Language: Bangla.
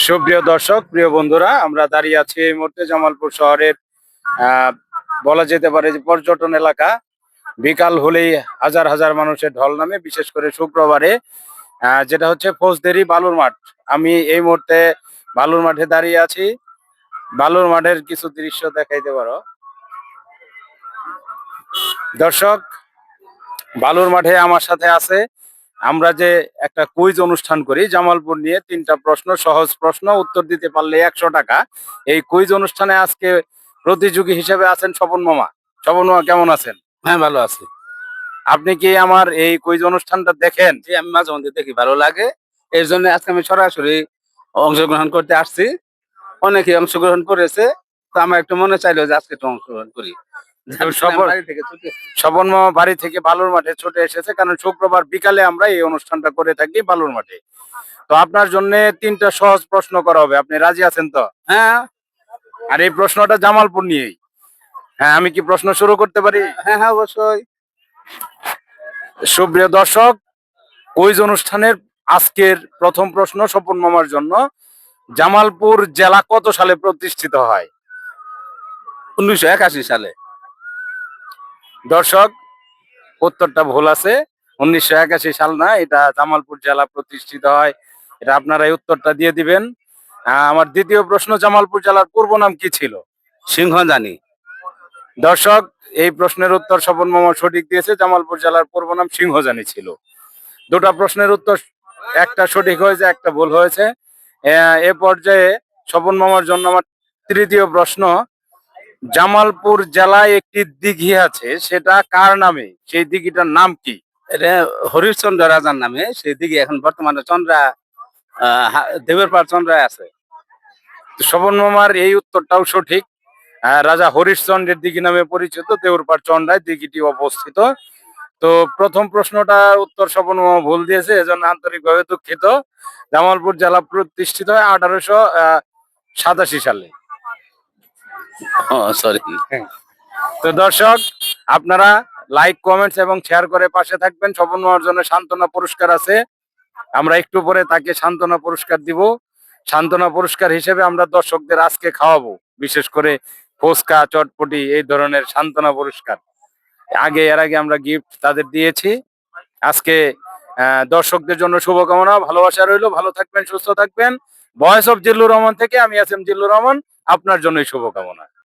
সুপ্রিয় দর্শক, প্রিয় বন্ধুরা, আমরা দাঁড়িয়ে আছি এই মুহূর্তে জামালপুর শহরের আহ বলা যেতে পারে যে পর্যটন এলাকা। বিকাল হলেই হাজার হাজার মানুষের ঢল নামে, বিশেষ করে শুক্রবারে, যেটা হচ্ছে ফৌজদেরি বালুর মাঠ। আমি এই মুহূর্তে বালুর মাঠে দাঁড়িয়ে আছি। বালুর মাঠের কিছু দৃশ্য দেখাইতে পারো দর্শক। বালুর মাঠে আমার সাথে আছে, আমরা যে একটা কুইজ অনুষ্ঠান করি জামালপুর নিয়ে, 3টা প্রশ্ন, সহজ প্রশ্ন, উত্তর দিতে পারলে 100 টাকা। এই কুইজ অনুষ্ঠানে আজকে প্রতিযোগী হিসেবে আছেন স্বপন মামা। স্বপন মামা, কেমন আছেন? হ্যাঁ, ভালো আছি। আপনি কি আমার এই কুইজ অনুষ্ঠানটা দেখেন? জি, আমি মাঝে মধ্যে দেখি, ভালো লাগে। এর জন্য আজকে আমি সরাসরি অংশগ্রহণ করতে আসছি। অনেকে অংশগ্রহণ করেছে, তো আমার একটু মনে চাইলো যে আজকে একটু অংশগ্রহণ করি। তো স্বপন বাড়ি থেকে ছুটে স্বপন মামা বাড়ি থেকে বালুর মাঠে ছুটে এসেছে, কারণ শুক্রবার বিকালে আমরা এই অনুষ্ঠানটা করে থাকি বালুর মাঠে। তো আপনার জন্য 3টা সহজ প্রশ্ন করা হবে, আপনি রাজি আছেন তো? হ্যাঁ, আর এই প্রশ্নটা জামালপুর নিয়েই। হ্যাঁ, আমি কি প্রশ্ন শুরু করতে পারি? হ্যাঁ, হ্যাঁ, অবশ্যই। সুপ্রিয় দর্শক, কুইজ অনুষ্ঠানের আজকের প্রথম প্রশ্ন স্বপন মামার জন্য। জামালপুর জেলা কত সালে প্রতিষ্ঠিত হয়? 1981 সালে। দর্শক, উত্তরটা ভুল আছে। 1981 সাল না, এটা জামালপুর জেলা প্রতিষ্ঠিত হয়। এটা আপনারা এই উত্তরটা দিয়ে দিবেন। আমার দ্বিতীয় প্রশ্ন, জামালপুর জেলার পূর্ব নাম কি ছিল? সিংহজানি। দর্শক, এই প্রশ্নের উত্তর স্বপন মামা সঠিক দিয়েছে। জামালপুর জেলার পূর্ব নাম সিংহজানি ছিল। দুটা প্রশ্নের উত্তর, একটা সঠিক হয়েছে, একটা ভুল হয়েছে। এ পর্যায়ে স্বপন মামার জন্য আমার তৃতীয় প্রশ্ন, জামালপুর জেলায় একটি দিঘি আছে, সেটা কার নামে? সেই দিঘিটার নাম কি? এটা হরিশ্চন্দ্র রাজার নামে। সেই দিকে এখন বর্তমানে চন্দ্রা, দেবের পাড় চন্দ্রায় আছে। তো স্বপন মামার এই উত্তরটাও সঠিক। রাজা হরিশ্চন্দ্রের দিঘি নামে পরিচিত দেউরপাড় চন্দ্রায় দিঘিটি অবস্থিত। তো প্রথম প্রশ্নটার উত্তর স্বপন মামা ভুল দিয়েছে, এজন্য আন্তরিকভাবে দুঃখিত। জামালপুর জেলা প্রতিষ্ঠিত হয় 1887 সালে। ও, সরি। তো দর্শক, আপনারা লাইক, কমেন্টস এবং শেয়ার করে পাশে থাকবেন। স্বপন মামার জন্য সান্ত্বনা পুরস্কার আছে, আমরা একটু পরে তাকে সান্ত্বনা পুরস্কার দিব। সান্ত্বনা পুরস্কার হিসেবে আমরা দর্শকদের আজকে খাওয়াবো, বিশেষ করে ফুচকা, চটপটি, এই ধরনের সান্ত্বনা পুরস্কার। এর আগে আমরা গিফট তাদের দিয়েছি। আজকে দর্শকদের জন্য শুভকামনা, ভালোবাসা রইলো। ভালো থাকবেন, সুস্থ থাকবেন। ভয়েস অফ জিল্লুর রহমান থেকে আমি আছি জিল্লুর রহমান, আপনার জন্যই শুভকামনা।